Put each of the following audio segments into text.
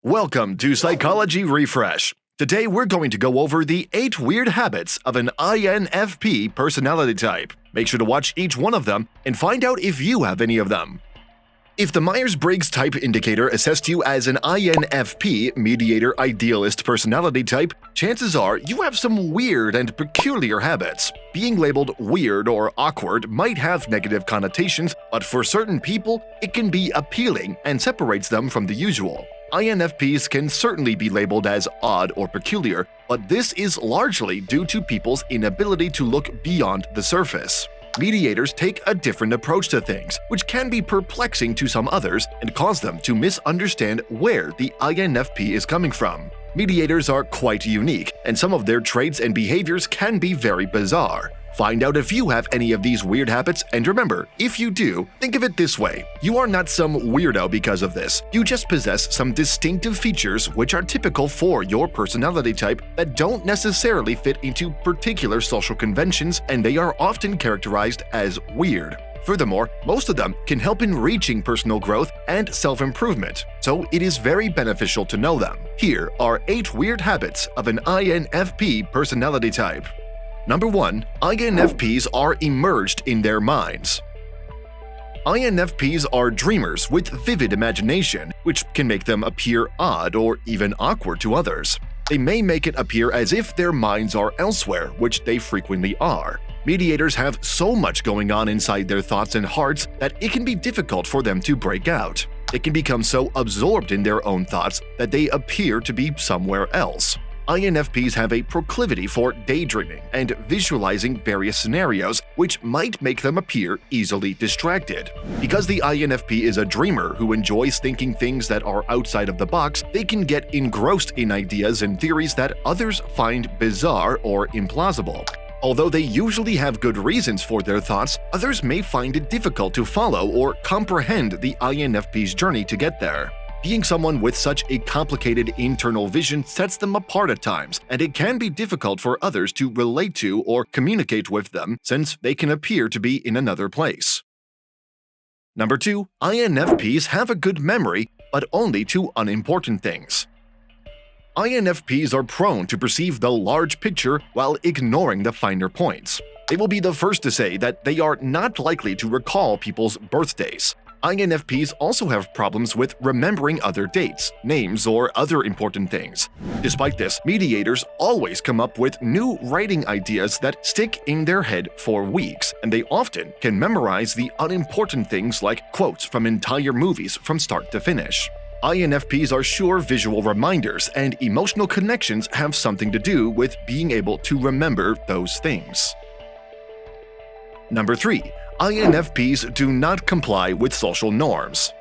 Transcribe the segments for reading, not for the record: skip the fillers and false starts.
Welcome to Psychology Refresh. Today we're going to go over the 8 weird habits of an INFP personality type. Make sure to watch each one of them and find out if you have any of them. If the Myers-Briggs Type Indicator assessed you as an INFP, Mediator Idealist personality type, chances are you have some weird and peculiar habits. Being labeled weird or awkward might have negative connotations, but for certain people, it can be appealing and separates them from the usual. INFPs can certainly be labeled as odd or peculiar, but this is largely due to people's inability to look beyond the surface. Mediators take a different approach to things, which can be perplexing to some others and cause them to misunderstand where the INFP is coming from. Mediators are quite unique, and some of their traits and behaviors can be very bizarre. Find out if you have any of these weird habits, and remember, if you do, think of it this way. You are not some weirdo because of this. You just possess some distinctive features which are typical for your personality type that don't necessarily fit into particular social conventions, and they are often characterized as weird. Furthermore, most of them can help in reaching personal growth and self-improvement, so it is very beneficial to know them. Here are 8 weird habits of an INFP personality type. Number 1. INFPs are immersed in their minds. INFPs are dreamers with vivid imagination, which can make them appear odd or even awkward to others. They may make it appear as if their minds are elsewhere, which they frequently are. Mediators have so much going on inside their thoughts and hearts that it can be difficult for them to break out. They can become so absorbed in their own thoughts that they appear to be somewhere else. INFPs have a proclivity for daydreaming and visualizing various scenarios, which might make them appear easily distracted. Because the INFP is a dreamer who enjoys thinking things that are outside of the box, they can get engrossed in ideas and theories that others find bizarre or implausible. Although they usually have good reasons for their thoughts, others may find it difficult to follow or comprehend the INFP's journey to get there. Being someone with such a complicated internal vision sets them apart at times, and it can be difficult for others to relate to or communicate with them since they can appear to be in another place. Number 2. INFPs have a good memory, but only to unimportant things. INFPs are prone to perceive the large picture while ignoring the finer points. They will be the first to say that they are not likely to recall people's birthdays. INFPs also have problems with remembering other dates, names, or other important things. Despite this, mediators always come up with new writing ideas that stick in their head for weeks, and they often can memorize the unimportant things like quotes from entire movies from start to finish. INFPs are sure visual reminders, and emotional connections have something to do with being able to remember those things. Number 3. INFPs do not comply with social norms.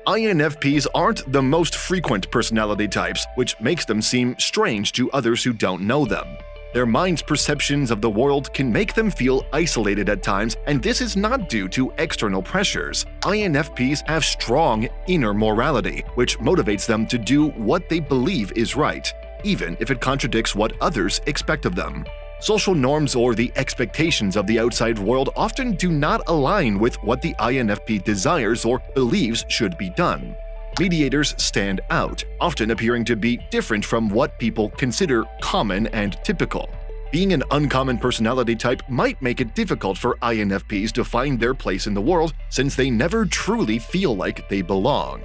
INFPs aren't the most frequent personality types, which makes them seem strange to others who don't know them. Their mind's perceptions of the world can make them feel isolated at times, and this is not due to external pressures. INFPs have strong inner morality, which motivates them to do what they believe is right, even if it contradicts what others expect of them. Social norms or the expectations of the outside world often do not align with what the INFP desires or believes should be done. Mediators stand out, often appearing to be different from what people consider common and typical. Being an uncommon personality type might make it difficult for INFPs to find their place in the world since they never truly feel like they belong.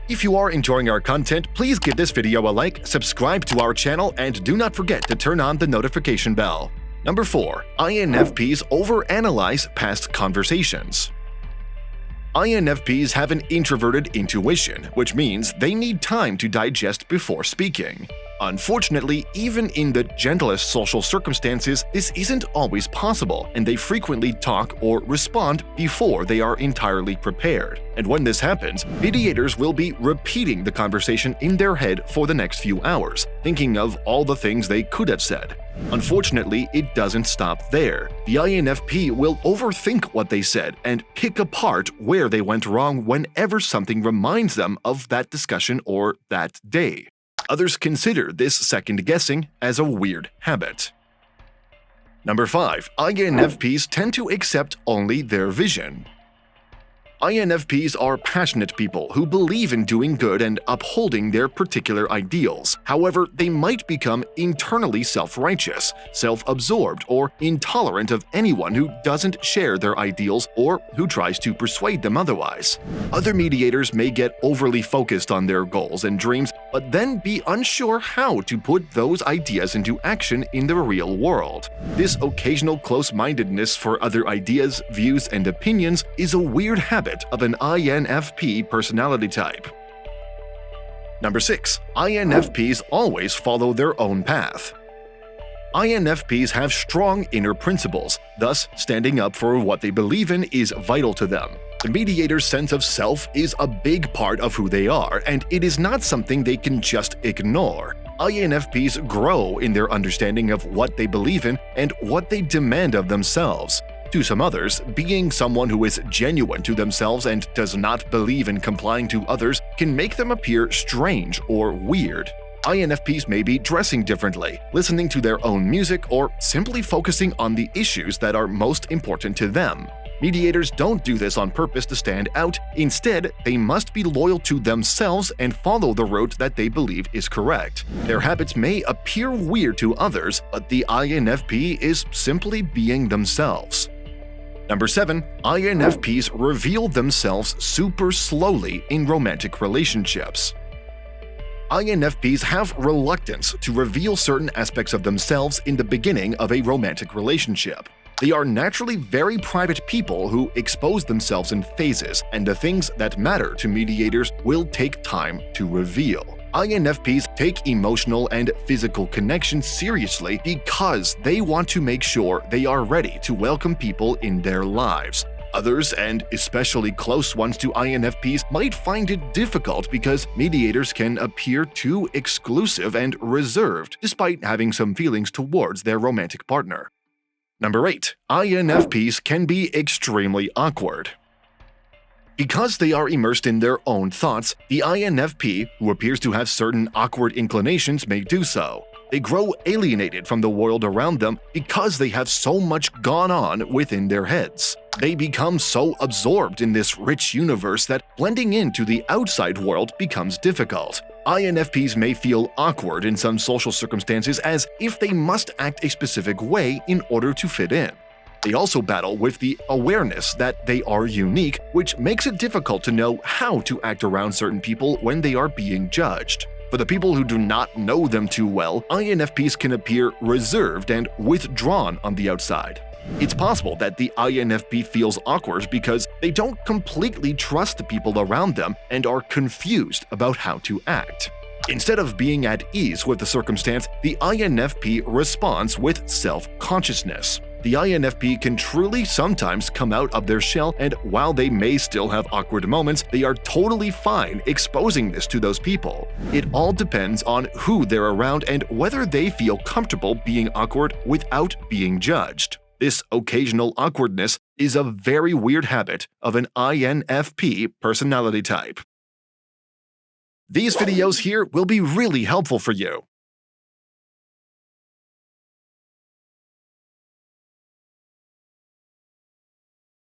If you are enjoying our content, please give this video a like, subscribe to our channel, and do not forget to turn on the notification bell. Number 4. INFPs overanalyze past conversations. INFPs have an introverted intuition, which means they need time to digest before speaking. Unfortunately, even in the gentlest social circumstances, this isn't always possible, and they frequently talk or respond before they are entirely prepared. And when this happens, mediators will be repeating the conversation in their head for the next few hours, thinking of all the things they could have said. Unfortunately, it doesn't stop there. The INFP will overthink what they said and pick apart where they went wrong whenever something reminds them of that discussion or that day. Others consider this second-guessing as a weird habit. Number 5. INFPs tend to accept only their vision. INFPs are passionate people who believe in doing good and upholding their particular ideals. However, they might become internally self-righteous, self-absorbed, or intolerant of anyone who doesn't share their ideals or who tries to persuade them otherwise. Other mediators may get overly focused on their goals and dreams, but then be unsure how to put those ideas into action in the real world. This occasional close-mindedness for other ideas, views, and opinions is a weird habit of an INFP personality type. Number 6. INFPs always follow their own path. INFPs have strong inner principles, thus standing up for what they believe in is vital to them. The mediator's sense of self is a big part of who they are, and it is not something they can just ignore. INFPs grow in their understanding of what they believe in and what they demand of themselves. To some others, being someone who is genuine to themselves and does not believe in complying to others can make them appear strange or weird. INFPs may be dressing differently, listening to their own music, or simply focusing on the issues that are most important to them. Mediators don't do this on purpose to stand out. Instead, they must be loyal to themselves and follow the route that they believe is correct. Their habits may appear weird to others, but the INFP is simply being themselves. Number 7. INFPs reveal themselves super slowly in romantic relationships. INFPs have reluctance to reveal certain aspects of themselves in the beginning of a romantic relationship. They are naturally very private people who expose themselves in phases, and the things that matter to mediators will take time to reveal. INFPs take emotional and physical connection seriously because they want to make sure they are ready to welcome people in their lives. Others, and especially close ones to INFPs, might find it difficult because mediators can appear too exclusive and reserved despite having some feelings towards their romantic partner. Number 8. INFPs can be extremely awkward. Because they are immersed in their own thoughts, the INFP, who appears to have certain awkward inclinations, may do so. They grow alienated from the world around them because they have so much gone on within their heads. They become so absorbed in this rich universe that blending into the outside world becomes difficult. INFPs may feel awkward in some social circumstances as if they must act a specific way in order to fit in. They also battle with the awareness that they are unique, which makes it difficult to know how to act around certain people when they are being judged. For the people who do not know them too well, INFPs can appear reserved and withdrawn on the outside. It's possible that the INFP feels awkward because they don't completely trust the people around them and are confused about how to act. Instead of being at ease with the circumstance, the INFP responds with self-consciousness. The INFP can truly sometimes come out of their shell, and while they may still have awkward moments, they are totally fine exposing this to those people. It all depends on who they're around and whether they feel comfortable being awkward without being judged. This occasional awkwardness is a very weird habit of an INFP personality type. These videos here will be really helpful for you.